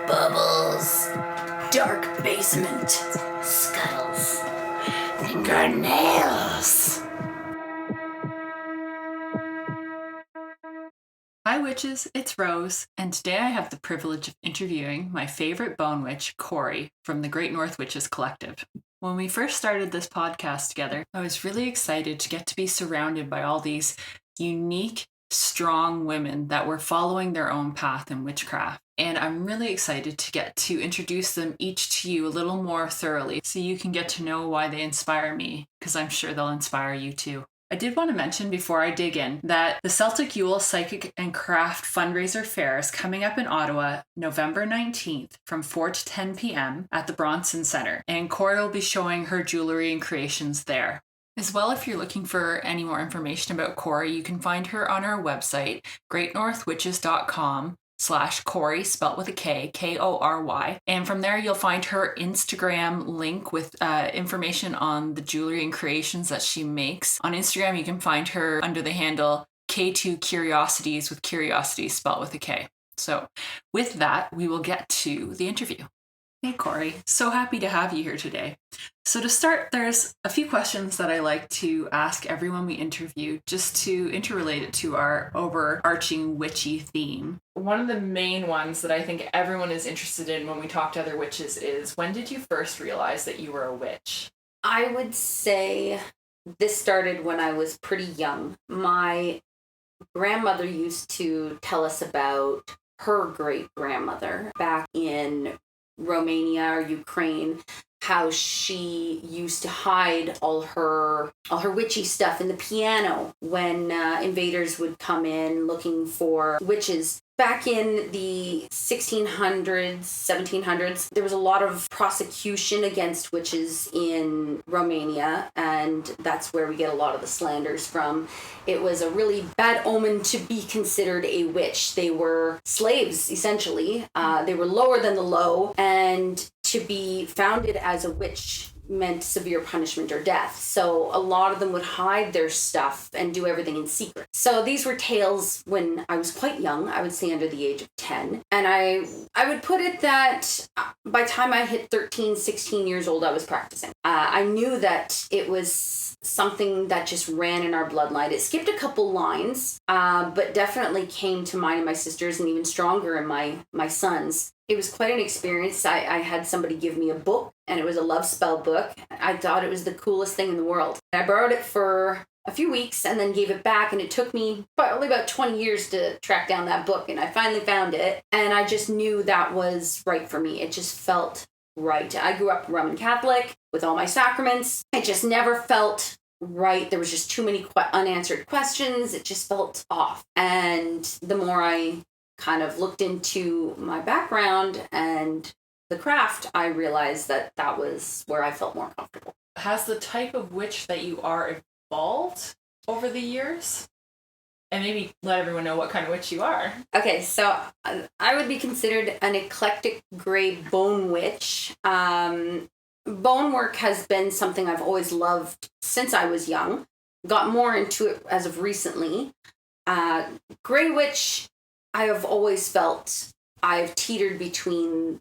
Bubbles, dark basement, scuttles, fingernails. Hi witches, it's Rose, and today I have the privilege of interviewing my favorite bone witch, Kory, from the Great North Witches Collective. When we first started this podcast together, I was really excited to get to be surrounded by all these unique, strong women that were following their own path in witchcraft. And I'm really excited to get to introduce them each to you a little more thoroughly so you can get to know why they inspire me, because I'm sure they'll inspire you too. I did want to mention before I dig in that the Celtic Yule Psychic and Craft Fundraiser Fair is coming up in Ottawa November 19th from 4 to 10 p.m. at the Bronson Centre, and Kory will be showing her jewelry and creations there. As well, if you're looking for any more information about Kory, you can find her on our website, greatnorthwitches.com/Kory, spelt with a K, Kory. And from there, you'll find her Instagram link with information on the jewelry and creations that she makes. On Instagram, you can find her under the handle K2 Curiosities, with curiosities spelt with a K. So with that, we will get to the interview. Hey, Kory. So happy to have you here today. So to start, there's a few questions that I like to ask everyone we interview just to interrelate it to our overarching witchy theme. One of the main ones that I think everyone is interested in when we talk to other witches is, when did you first realize that you were a witch? I would say this started when I was pretty young. My grandmother used to tell us about her great-grandmother back in Romania or Ukraine, how she used to hide all her witchy stuff in the piano when invaders would come in looking for witches. Back in the 1600s, 1700s, there was a lot of prosecution against witches in Romania, and that's where we get a lot of the slanders from. It was a really bad omen to be considered a witch. They were slaves, essentially. They were lower than the low, and to be founded as a witch meant severe punishment or death. So a lot of them would hide their stuff and do everything in secret. So these were tales when I was quite young, I would say under the age of 10. And I would put it that by the time I hit 13, 16 years old, I was practicing. I knew that it was something that just ran in our bloodline. It skipped a couple lines, but definitely came to mine and my sisters, and even stronger in my sons. It was quite an experience. I had somebody give me a book, and it was a love spell book. I thought it was the coolest thing in the world. I borrowed it for a few weeks and then gave it back, and it took me probably about 20 years to track down that book, and I finally found it, and I just knew that was right for me. It just felt right. I grew up Roman Catholic with all my sacraments. It just never felt right. There was just too many unanswered questions. It just felt off. And the more I kind of looked into my background and the craft, I realized that that was where I felt more comfortable. Has the type of witch that you are evolved over the years? And maybe let everyone know what kind of witch you are. Okay, so I would be considered an eclectic gray bone witch. Bone work has been something I've always loved since I was young. Got more into it as of recently. Gray witch, I have always felt I've teetered between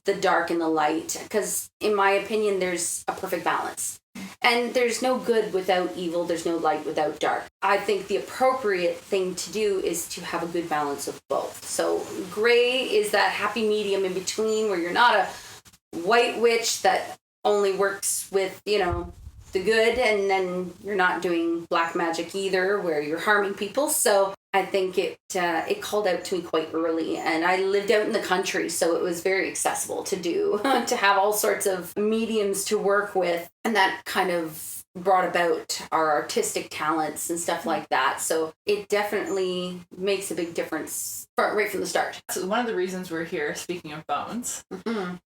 the dark and the light, because in my opinion, there's a perfect balance. And there's no good without evil. There's no light without dark. I think the appropriate thing to do is to have a good balance of both. So gray is that happy medium in between, where you're not a white witch that only works with, the good, and then you're not doing black magic either, where you're harming people. So I think it called out to me quite early, and I lived out in the country, so it was very accessible to do, to have all sorts of mediums to work with, and that kind of brought about our artistic talents and stuff like that. So it definitely makes a big difference right from the start. So one of the reasons we're here, speaking of bones,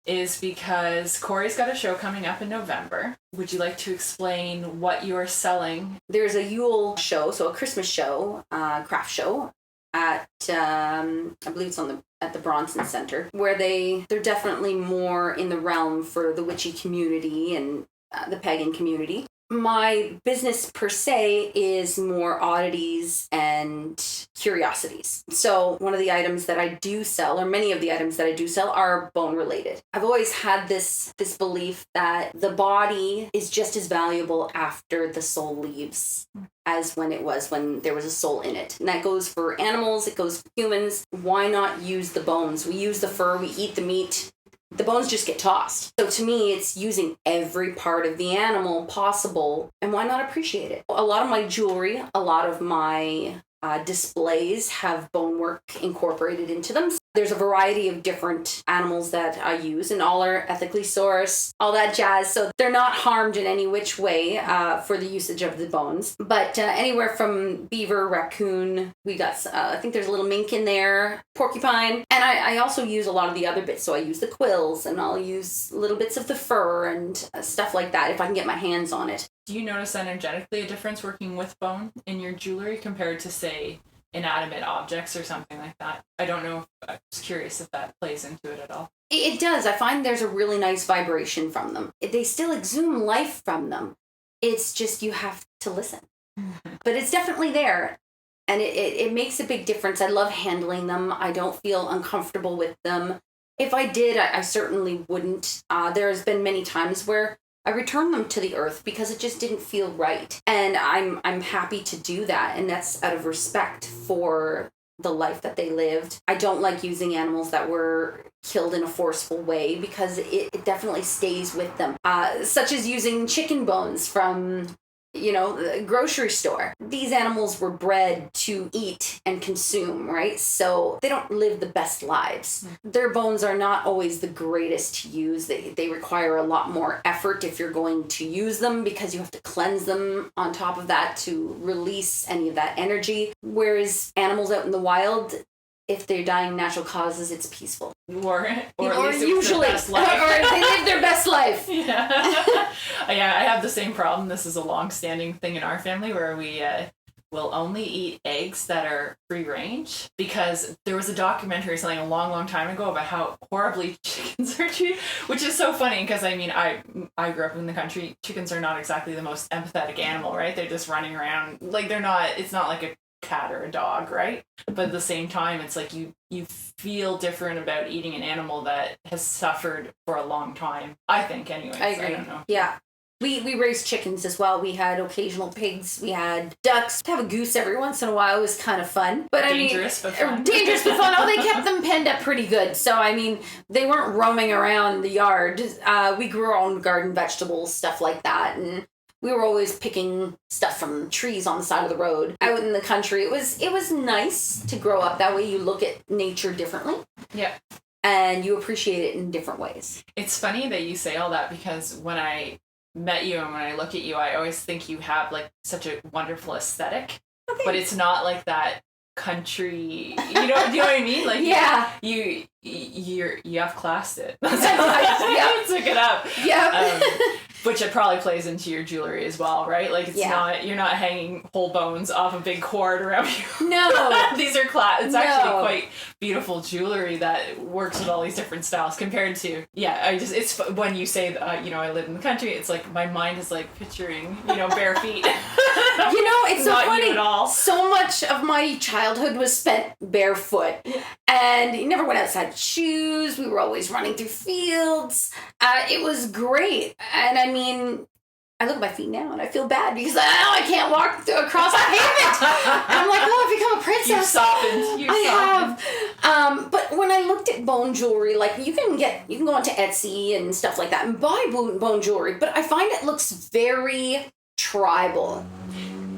is because Kory's got a show coming up in November. Would you like to explain what you're selling? There's a Yule show, so a Christmas show, craft show at I believe it's at the Bronson Centre, where they're definitely more in the realm for the witchy community and the pagan community. my business per se is more oddities and curiosities. So one of the items that I do sell, or many of the items that I do sell, are bone related. I've always had this belief that the body is just as valuable after the soul leaves as when it was when there was a soul in it. And that goes for animals, it goes for humans. Why not use the bones? We use the fur, we eat the meat. The bones just get tossed. So to me, it's using every part of the animal possible, and why not appreciate it? A lot of my jewelry, a lot of my displays have bone work incorporated into them. There's a variety of different animals that I use, and all are ethically sourced, all that jazz. So they're not harmed in any which way for the usage of the bones. But anywhere from beaver, raccoon, we got, I think there's a little mink in there, porcupine. And I also use a lot of the other bits. So I use the quills, and I'll use little bits of the fur and stuff like that if I can get my hands on it. Do you notice energetically a difference working with bone in your jewelry compared to, say, inanimate objects or something like that? I don't know. I was curious if that plays into it at all. It does. I find there's a really nice vibration from them. They still exhume life from them. It's just you have to listen. But it's definitely there. And it makes a big difference. I love handling them. I don't feel uncomfortable with them. If I did, I certainly wouldn't. There's been many times where I returned them to the earth because it just didn't feel right. And I'm happy to do that. And that's out of respect for the life that they lived. I don't like using animals that were killed in a forceful way because it definitely stays with them. Such as using chicken bones from, the grocery store. These animals were bred to eat and consume, right? So they don't live the best lives. Their bones are not always the greatest to use. They require a lot more effort if you're going to use them because you have to cleanse them on top of that to release any of that energy. Whereas animals out in the wild, if they're dying natural causes, it's peaceful. Or at least usually, it's their best life. Or they live their best life. Yeah. Yeah, I have the same problem. This is a long-standing thing in our family where we will only eat eggs that are free range because there was a documentary something a long, long time ago about how horribly chickens are treated, which is so funny because I grew up in the country. Chickens are not exactly the most empathetic animal, right? They're just running around like it's not like a cat or a dog, right? But at the same time, it's like you feel different about eating an animal that has suffered for a long time. I think, anyways. I agree. I don't know. Yeah. We raised chickens as well. We had occasional pigs. We had ducks. To have a goose every once in a while was kind of fun. But dangerous but fun. Dangerous but fun. Oh, they kept them penned up pretty good. So, they weren't roaming around the yard. We grew our own garden vegetables, stuff like that. And we were always picking stuff from trees on the side of the road out in the country. It was nice to grow up that way. You look at nature differently. Yeah. And you appreciate it in different ways. It's funny that you say all that because when I met you and when I look at you, I always think you have like such a wonderful aesthetic. Okay. But it's not like that country, do you know what I mean? Like, yeah, you have classed it. Yeah, took it up. Yeah. Which it probably plays into your jewelry as well, right? Like you're not hanging whole bones off a big cord around you. No. These are it's actually quite beautiful jewelry that works with all these different styles compared to, it's when you say, I live in the country, it's like my mind is like picturing, bare feet. It's so not funny. You at all. So much of my childhood was spent barefoot. And you never went outside with shoes. We were always running through fields. It was great. And I look at my feet now and I feel bad because I can't walk across the pavement. I'm like, I've become a princess. You've softened. I have. But when I looked at bone jewelry, like you can go onto Etsy and stuff like that and buy bone jewelry, but I find it looks very tribal.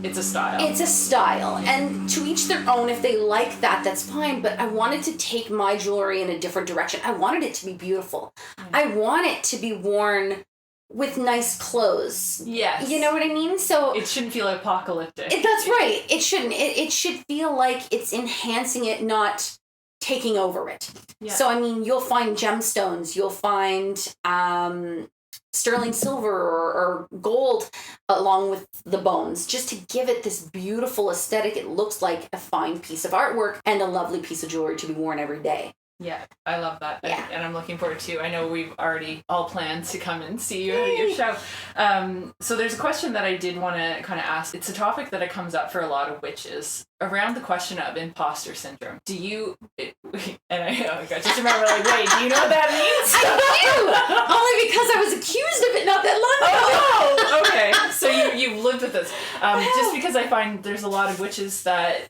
It's a style. It's a style. And to each their own. If they like that, that's fine. But I wanted to take my jewelry in a different direction. I wanted it to be beautiful. I want it to be worn with nice clothes. Yes. You know what I mean? So it shouldn't feel apocalyptic. That's right. It shouldn't. It should feel like it's enhancing it, not taking over it. Yeah. So, you'll find gemstones. You'll find sterling silver or gold along with the bones just to give it this beautiful aesthetic. It looks like a fine piece of artwork and a lovely piece of jewelry to be worn every day. Yeah, I love that. Yeah. And I'm looking forward to, I know we've already all planned to come and see you at your show. So there's a question that I did want to kind of ask. It's a topic that comes up for a lot of witches around the question of imposter syndrome. Do you, and I just remember like, wait, do you know what that means? I do! Only because I was accused of it not that long ago. Oh, okay. So you've lived with this. Just because I find there's a lot of witches that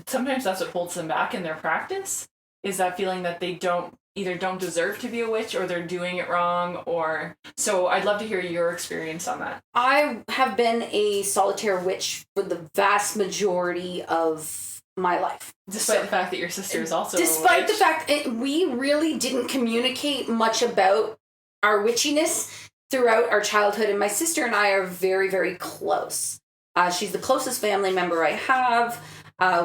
sometimes that's what holds them back in their practice. Is that feeling that they don't deserve to be a witch, or they're doing it wrong, or so I'd love to hear your experience on that. I have been a solitaire witch for the vast majority of my life. Despite the fact that your sister is also Despite the fact we really didn't communicate much about our witchiness throughout our childhood, and my sister and I are very, very close. She's the closest family member I have.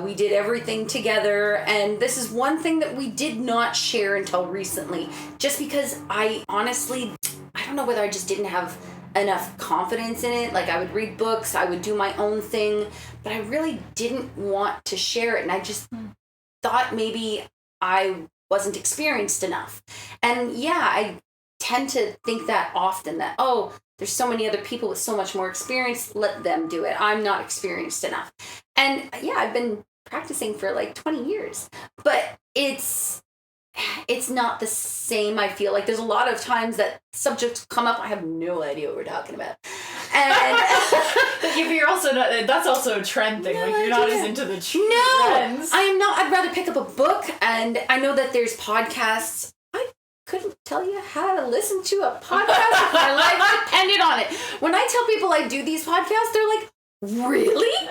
We did everything together, and this is one thing that we did not share until recently, just because I don't know whether I just didn't have enough confidence in it. Like, I would read books, I would do my own thing, but I really didn't want to share it, and I just thought maybe I wasn't experienced enough. And yeah, I tend to think that often, that, oh, there's so many other people with so much more experience, let them do it. I'm not experienced enough. And yeah, I've been practicing for like 20 years, but it's not the same. I feel like there's a lot of times that subjects come up, I have no idea what we're talking about. And but you're also not, that's also a trend thing. No, like, you're not as into the trends. No, I am not. I'd rather pick up a book, and I know that there's podcasts. I couldn't tell you how to listen to a podcast if my life depended on it. When I tell people I do these podcasts, they're like, really?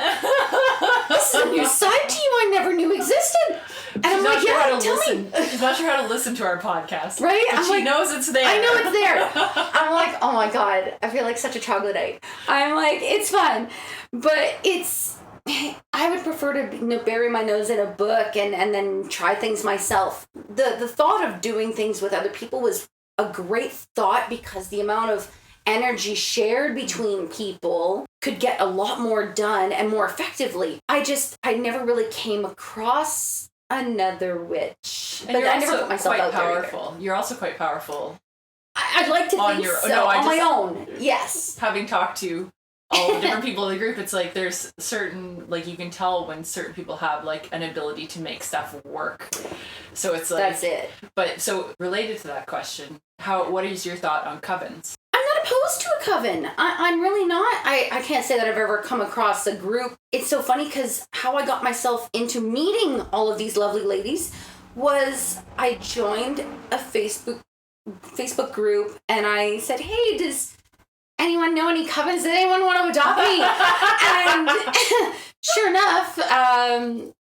This is a new side to you I never knew existed. And I'm like, yeah, tell me. She's not sure how to listen to our podcast. Right? But she knows it's there. I know it's there. I'm like, oh my God, I feel like such a troglodyte. I'm like, it's fun. But I would prefer to bury my nose in a book and then try things myself. The thought of doing things with other people was a great thought, because the amount of energy shared between people could get a lot more done and more effectively. I never really came across another witch. And but I never put myself out powerful. there. You're also quite powerful. I'd like to think so. On my own, yes. Having talked to all the different people in the group, it's like there's certain, like, you can tell when certain people have like an ability to make stuff work. So it's like, that's it. But so related to that question, what is your thought on covens? I'm not opposed to a coven. I'm really not. I can't say that I've ever come across a group. It's so funny because how I got myself into meeting all of these lovely ladies was I joined a Facebook group, and I said, hey, does anyone know any covens? Does anyone want to adopt me? And sure enough, I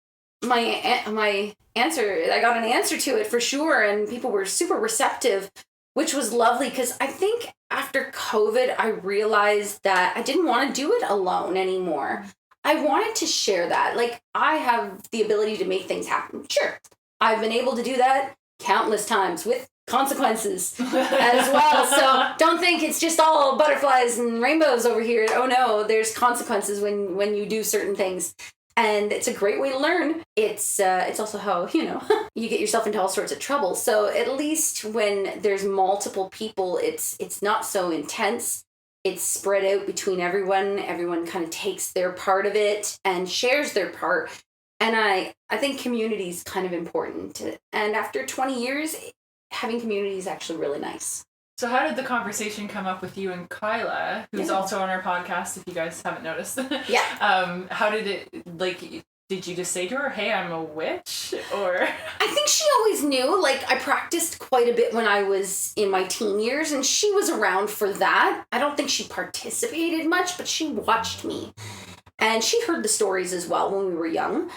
got an answer to it for sure, and people were super receptive, which was lovely, because I think after COVID, I realized that I didn't want to do it alone anymore. I wanted to share that. Like, I have the ability to make things happen. Sure, I've been able to do that countless times with consequences as well. So don't think it's just all butterflies and rainbows over here. Oh no, there's consequences when you do certain things. And it's a great way to learn. It's also how, you get yourself into all sorts of trouble. So at least when there's multiple people, it's not so intense. It's spread out between everyone. Everyone kind of takes their part of it and shares their part. And I think community is kind of important. And after 20 years, having community is actually really nice. So how did the conversation come up with you and Kyla, who's also on our podcast, if you guys haven't noticed? Yeah. How did it, like, did you just say to her, hey, I'm a witch? Or I think she always knew. Like, I practiced quite a bit when I was in my teen years, and she was around for that. I don't think she participated much, but she watched me. And she heard the stories as well when we were young.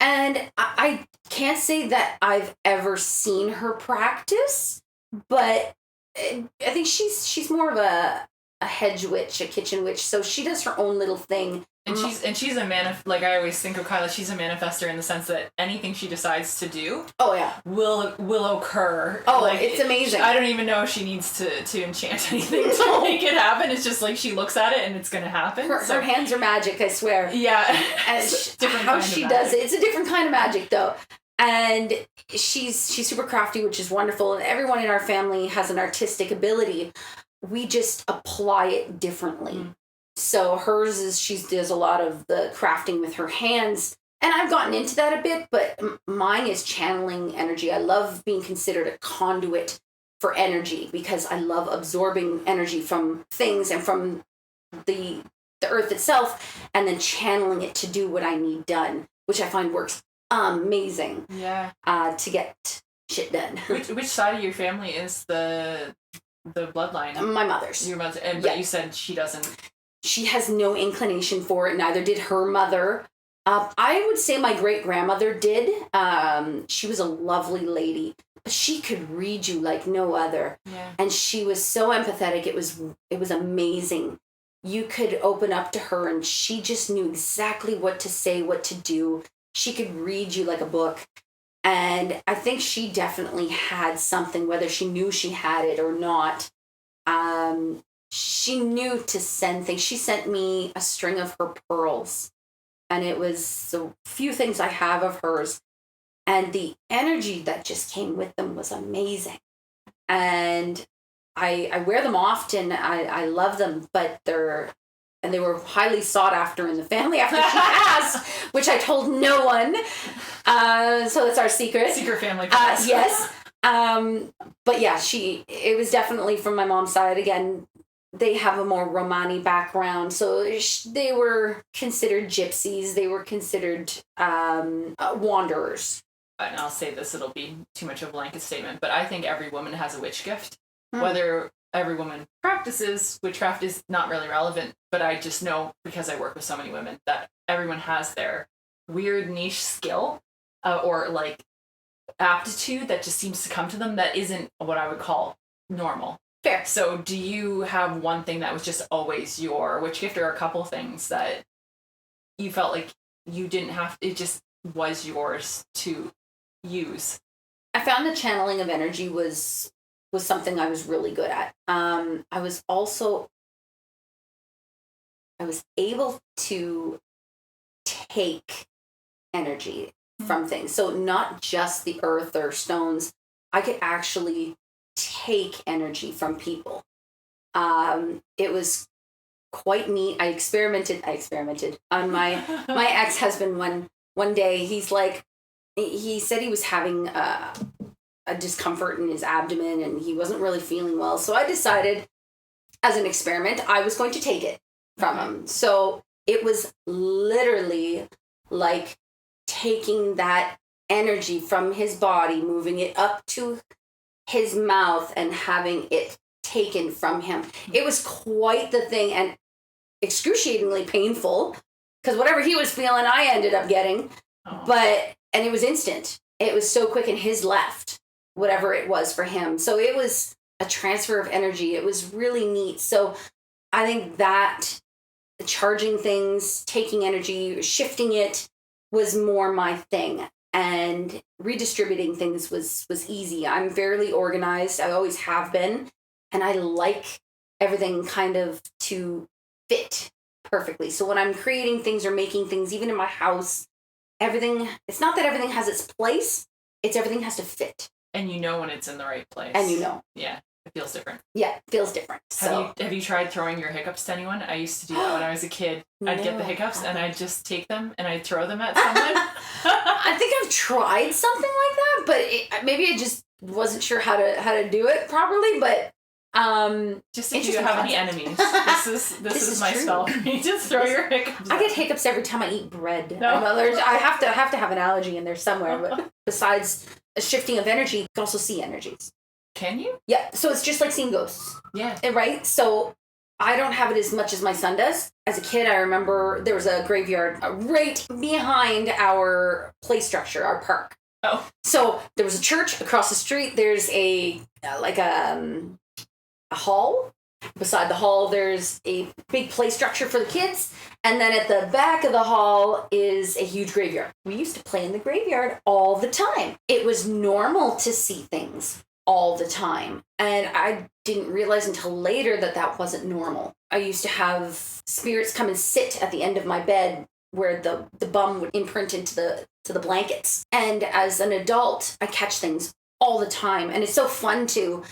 And I can't say that I've ever seen her practice, but I think she's more of a hedge witch, a kitchen witch. So she does her own little thing. And she's a like I always think of Kyla, she's a manifester in the sense that anything she decides to do, oh yeah, will occur. Oh, like, it's amazing. I don't even know if she needs to enchant anything to make it happen. It's just like she looks at it and it's gonna happen. Her hands are magic, I swear. Yeah, And how she does it, it's a different kind of magic though. And she's super crafty, which is wonderful. And everyone in our family has an artistic ability. We just apply it differently. Mm. So hers is she does a lot of the crafting with her hands. And I've gotten into that a bit, but mine is channeling energy. I love being considered a conduit for energy because I love absorbing energy from things and from the earth itself and then channeling it to do what I need done, which I find works amazing. Yeah. To get shit done. Which side of your family is the bloodline? My mother's. Your mother, but you said she doesn't. She has no inclination for it. Neither did her mother. I would say my great grandmother did. She was a lovely lady, but she could read you like no other. Yeah. And she was so empathetic. It was amazing. You could open up to her, and she just knew exactly what to say, what to do. She could read you like a book. And I think she definitely had something, whether she knew she had it or not. She knew to send things. She sent me a string of her pearls. And it was a few things I have of hers. And the energy that just came with them was amazing. And I wear them often. I love them, but they were highly sought after in the family after she passed, which I told no one. So that's our secret. Secret family. Yes. But yeah, it was definitely from my mom's side. Again, they have a more Romani background. So they were considered gypsies. They were considered wanderers. And I'll say this, it'll be too much of a blanket statement, but I think every woman has a witch gift. Whether every woman practices witchcraft is not really relevant, but I just know, because I work with so many women, that everyone has their weird niche skill or like aptitude that just seems to come to them that isn't what I would call normal. Fair. So do you have one thing that was just always your witch gift, or a couple things that you felt like you didn't have, it just was yours to use? I found the channeling of energy was something I was really good at. I was able to take energy from things. So not just the earth or stones. I could actually take energy from people. It was quite neat. I experimented on my ex-husband one day. He said he was having a discomfort in his abdomen and he wasn't really feeling well. So I decided, as an experiment, I was going to take it from him. So it was literally like taking that energy from his body, moving it up to his mouth and having it taken from him. It was quite the thing and excruciatingly painful because whatever he was feeling, I ended up getting. And it was instant. It was so quick, and his left, whatever it was for him. So it was a transfer of energy. It was really neat. So I think that charging things, taking energy, shifting it was more my thing. And redistributing things was easy. I'm fairly organized. I always have been. And I like everything kind of to fit perfectly. So when I'm creating things or making things, even in my house, it's not that everything has its place, it's everything has to fit. And you know when it's in the right place. And you know. Yeah, it feels different. Yeah, it feels different. Have you tried throwing your hiccups to anyone? I used to do that when I was a kid. I'd get the hiccups and I'd just take them and I'd throw them at someone. I think I've tried something like that, but maybe I just wasn't sure how to do it properly, but just if you have any enemies, this is my true. Spell for me. Just throw your hiccups. I get hiccups every time I eat bread. No. I have to have an allergy in there somewhere. But besides a shifting of energy, you can also see energies. Can you? Yeah. So it's just like seeing ghosts. Yeah. Right. So I don't have it as much as my son does. As a kid, I remember there was a graveyard right behind our play structure, our park. Oh. So there was a church across the street. There's a hall. Beside the hall, there's a big play structure for the kids. And then at the back of the hall is a huge graveyard. We used to play in the graveyard all the time. It was normal to see things all the time. And I didn't realize until later that wasn't normal. I used to have spirits come and sit at the end of my bed where the bum would imprint into the blankets. And as an adult, I catch things all the time, and it's so fun to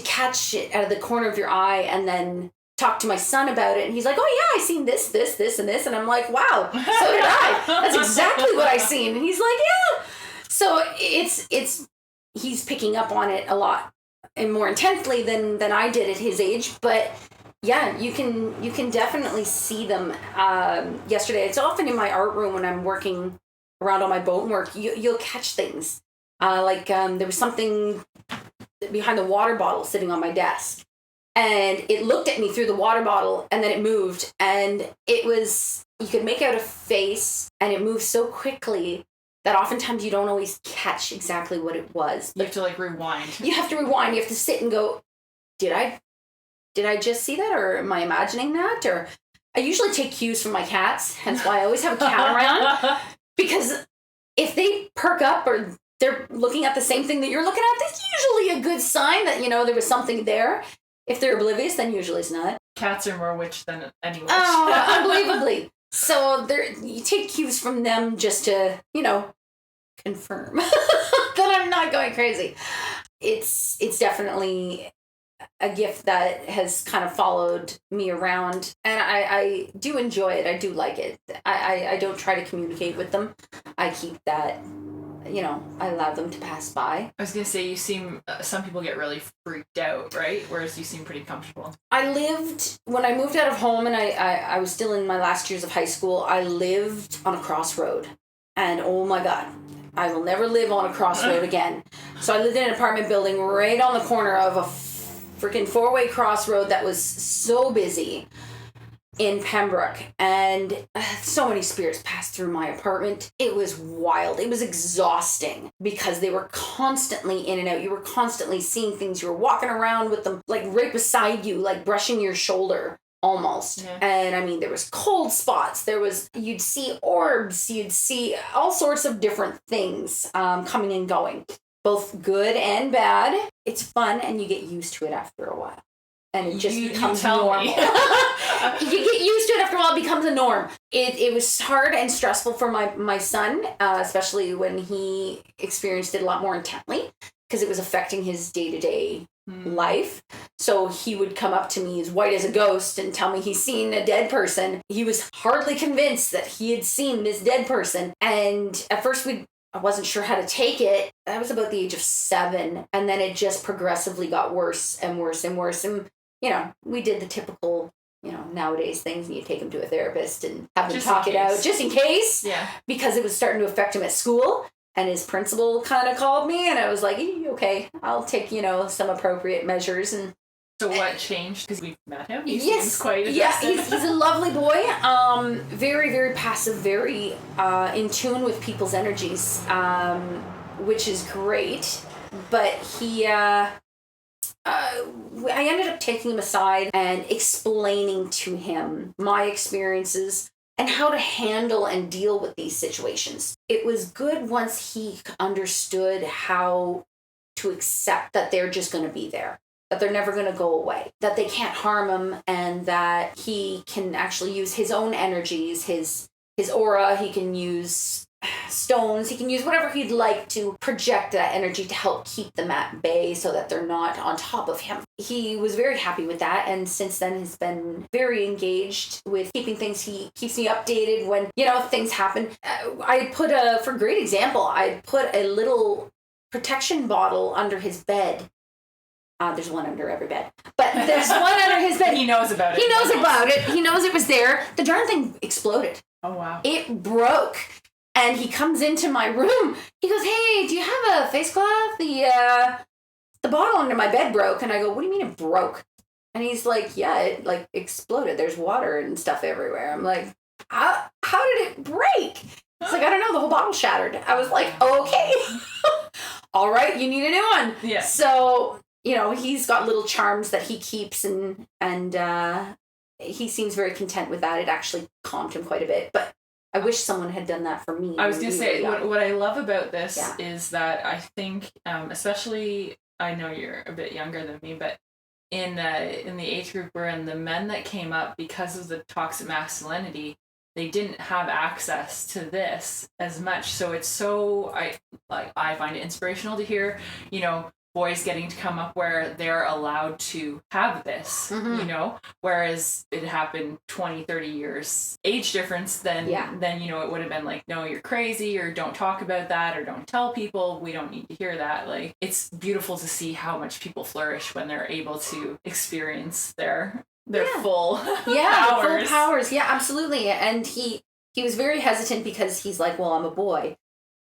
catch it out of the corner of your eye and then talk to my son about it. And he's like, oh yeah, I seen this, and this. And I'm like, wow, so did I. That's exactly what I seen. And he's like, yeah. So he's picking up on it a lot and more intensely than I did at his age. But yeah, you can definitely see them. Yesterday, it's often in my art room when I'm working around on my bone work, you'll catch things. There was something behind the water bottle sitting on my desk, and it looked at me through the water bottle, and then it moved, and you could make out a face, and it moved so quickly that oftentimes you don't always catch exactly what it was. You have to rewind. You have to rewind. You have to sit and go, did I just see that, or am I imagining that? Or I usually take cues from my cats, hence why I always have a cat around, because if they perk up or they're looking at the same thing that you're looking at, that's usually a good sign that, there was something there. If they're oblivious, then usually it's not. Cats are more witch than any witch. Oh, unbelievably. So you take cues from them just to, confirm that I'm not going crazy. It's definitely a gift that has kind of followed me around, and I do enjoy it. I do like it. I don't try to communicate with them. I keep that, I allow them to pass by. I was going to say, you seem, some people get really freaked out, right? Whereas you seem pretty comfortable. When I moved out of home and I was still in my last years of high school, I lived on a crossroad. And oh my God, I will never live on a crossroad again. So I lived in an apartment building right on the corner of a freaking 4-way crossroad that was so busy in Pembroke, and so many spirits passed through my apartment. It was wild. It was exhausting because they were constantly in and out. You were constantly seeing things. You were walking around with them right beside you, brushing your shoulder almost. Yeah. And there was cold spots. You'd see orbs. You'd see all sorts of different things coming and going, both good and bad. It's fun, and you get used to it after a while. And it just becomes normal. You get used to it after a while. It becomes a norm. It was hard and stressful for my son, especially when he experienced it a lot more intently, because it was affecting his day-to-day life. So he would come up to me as white as a ghost and tell me he's seen a dead person. He was hardly convinced that he had seen this dead person. And at first I wasn't sure how to take it. I was about the age of 7. And then it just progressively got worse and worse and worse. And we did the typical, nowadays things, and you take him to a therapist and have them talk it out just in case. Yeah. Because it was starting to affect him at school, and his principal kind of called me, and I was like, okay, I'll take, some appropriate measures. And so what changed? Because we've met him. He yes. seems quite adjusted. Yeah, he's a lovely boy. Very, very passive, very in tune with people's energies, which is great. But he... I ended up taking him aside and explaining to him my experiences and how to handle and deal with these situations. It was good once he understood how to accept that they're just going to be there, that they're never going to go away, that they can't harm him, and that he can actually use his own energies, his aura. He can use stones, he can use whatever he'd like to project that energy to help keep them at bay so that they're not on top of him. He was very happy with that, and since then has been very engaged with keeping things. He keeps me updated when things happen. For great example, I put a little protection bottle under his bed. There's one under every bed, but there's one under his bed. He knows about it. He knows about it. He knows it was there. The darn thing exploded. Oh wow! It broke. And he comes into my room. He goes, "Hey, do you have a face cloth? The bottle under my bed broke." And I go, "What do you mean it broke?" And he's like, "Yeah, it exploded. There's water and stuff everywhere." I'm like, how did it break? He's like, "I don't know. The whole bottle shattered." I was like, "Okay, all right, you need a new one." Yeah. So he's got little charms that he keeps, and he seems very content with that. It actually calmed him quite a bit, but I wish someone had done that for me. I was going to say, what I love about this is that I think, especially, I know you're a bit younger than me, but in the age group we're in, the men that came up because of the toxic masculinity, they didn't have access to this as much. So it's so, I find it inspirational to hear, you know, boys getting to come up where they're allowed to have this, you know, whereas it happened 20, 30 years age difference, then, you know, it would have been like, no, you're crazy, or don't talk about that, or don't tell people, we don't need to hear that. Like, it's beautiful to see how much people flourish when they're able to experience their full powers. Full powers. Yeah, absolutely. And he was very hesitant because he's like, well, I'm a boy.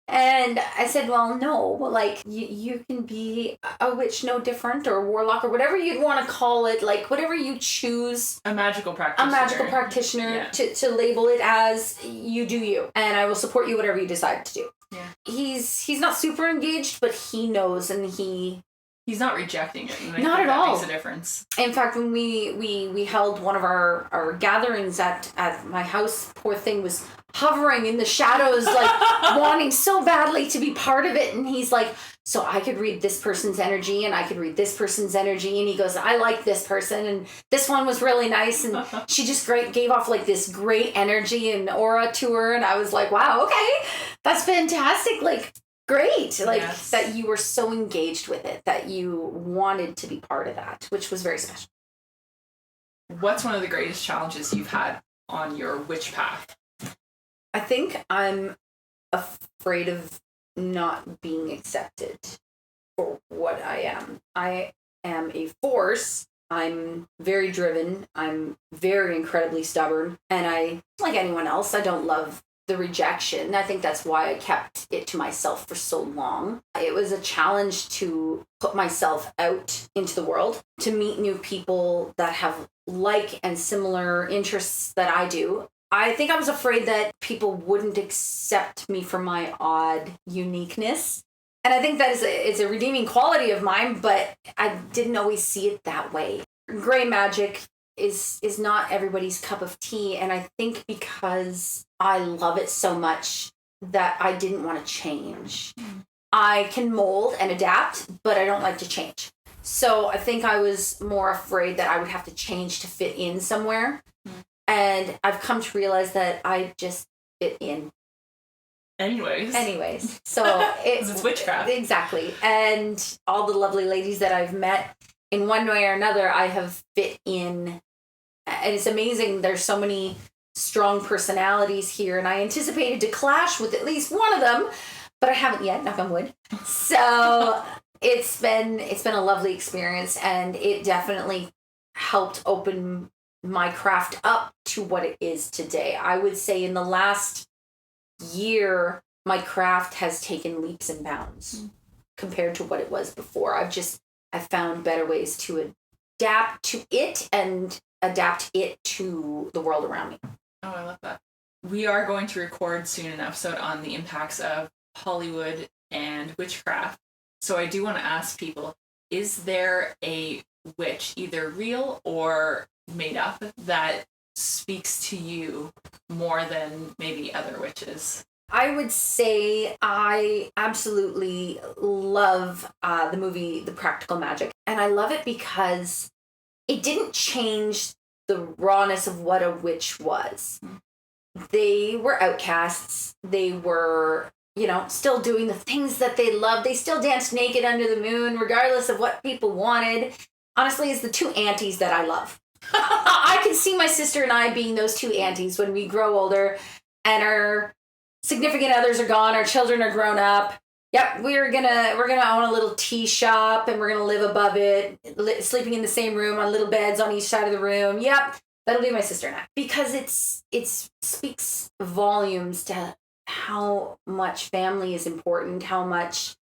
And I said, well, no, like, you can be a witch no different, or warlock, or whatever you'd want to call it, like, whatever you choose. A magical practitioner. To label it as, you do you. And I will support you whatever you decide to do. Yeah. He's not super engaged, but he knows, and he's not rejecting it. And not at all. Makes a difference. In fact, when we held one of our gatherings at my house, poor thing was hovering in the shadows, like wanting so badly to be part of it. And he's like, so I could read this person's energy, and I could read this person's energy. And he goes, I like this person, and this one was really nice. And she just gave off like this great energy and aura to her. And I was like, wow, okay, that's fantastic. Like, great. Like, that you were so engaged with it, that you wanted to be part of that, which was very special. What's one of the greatest challenges you've had on your witch path? I think I'm afraid of not being accepted for what I am. I am a force. I'm very driven. I'm very incredibly stubborn. And I, like anyone else, I don't love the rejection. I think that's why I kept it to myself for so long. It was a challenge to put myself out into the world, to meet new people that have like and similar interests that I do. I think I was afraid that people wouldn't accept me for my odd uniqueness. And I think that it's a redeeming quality of mine, but I didn't always see it that way. Gray magic is not everybody's cup of tea. And I think because I love it so much that I didn't want to change. I can mold and adapt, but I don't like to change. So I think I was more afraid that I would have to change to fit in somewhere. And I've come to realize that I just fit in. Anyways. So it's witchcraft. Exactly. And all the lovely ladies that I've met, in one way or another, I have fit in. And it's amazing. There's so many strong personalities here, and I anticipated to clash with at least one of them, but I haven't yet, knock on wood. So it's been a lovely experience, and it definitely helped open my craft up to what it is today. I would say in the last year, my craft has taken leaps and bounds compared to what it was before. I've found better ways to adapt to it and adapt it to the world around me. Oh, I love that. We are going to record soon an episode on the impacts of Hollywood and witchcraft. So I do want to ask people, is there a witch, either real or made up, that speaks to you more than maybe other witches? I would say I absolutely love the movie The Practical Magic. And I love it because it didn't change the rawness of what a witch was. They were outcasts. They were, still doing the things that they loved. They still danced naked under the moon, regardless of what people wanted. Honestly, it's the two aunties that I love. I can see my sister and I being those two aunties when we grow older and our significant others are gone, our children are grown up. Yep, we're gonna own a little tea shop, and we're gonna live above it, sleeping in the same room on little beds on each side of the room. Yep, that'll be my sister and I, because it speaks volumes to how much family is important, how much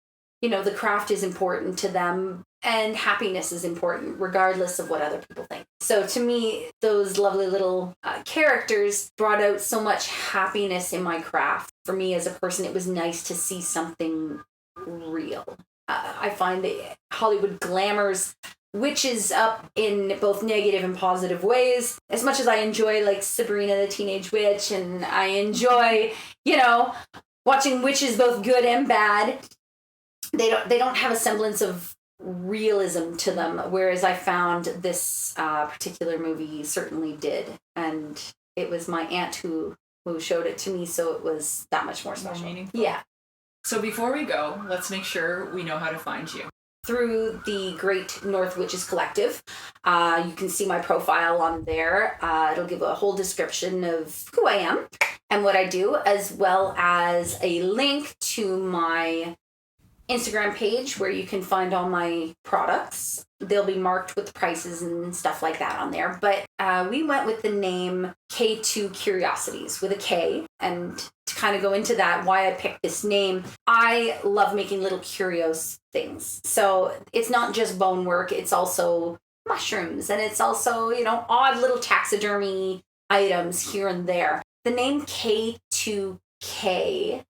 the craft is important to them, and happiness is important regardless of what other people think. So to me, those lovely little characters brought out so much happiness in my craft. For me as a person, it was nice to see something real. I find that Hollywood glamours witches up in both negative and positive ways. As much as I enjoy like Sabrina the Teenage Witch, and I enjoy, watching witches both good and bad, they don't have a semblance of realism to them, whereas I found this particular movie certainly did. And it was my aunt who who showed it to me, so it was that much more special. More meaningful. Yeah. So before we go, let's make sure we know how to find you. Through the Great North Witches Collective. You can see my profile on there. It'll give a whole description of who I am and what I do, as well as a link to my Instagram page where you can find all my products. They'll be marked with prices and stuff like that on there. But we went with the name K2 Curiosities with a K. And to kind of go into that, why I picked this name, I love making little curios things. So it's not just bone work, it's also mushrooms, and it's also, odd little taxidermy items here and there. The name K2K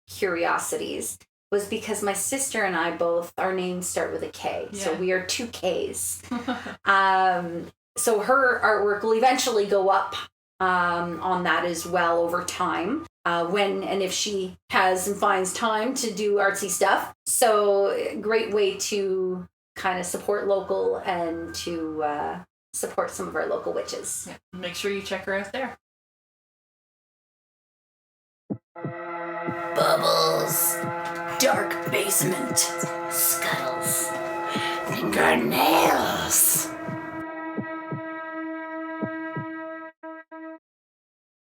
Curiosities was because my sister and I both, our names start with a K. Yeah. So we are 2 Ks. So her artwork will eventually go up on that as well over time. When and if she has and finds time to do artsy stuff. So great way to kind of support local and to support some of our local witches. Yeah. Make sure you check her out there. Bubbles. Dark basement. Scuttles. Fingernails.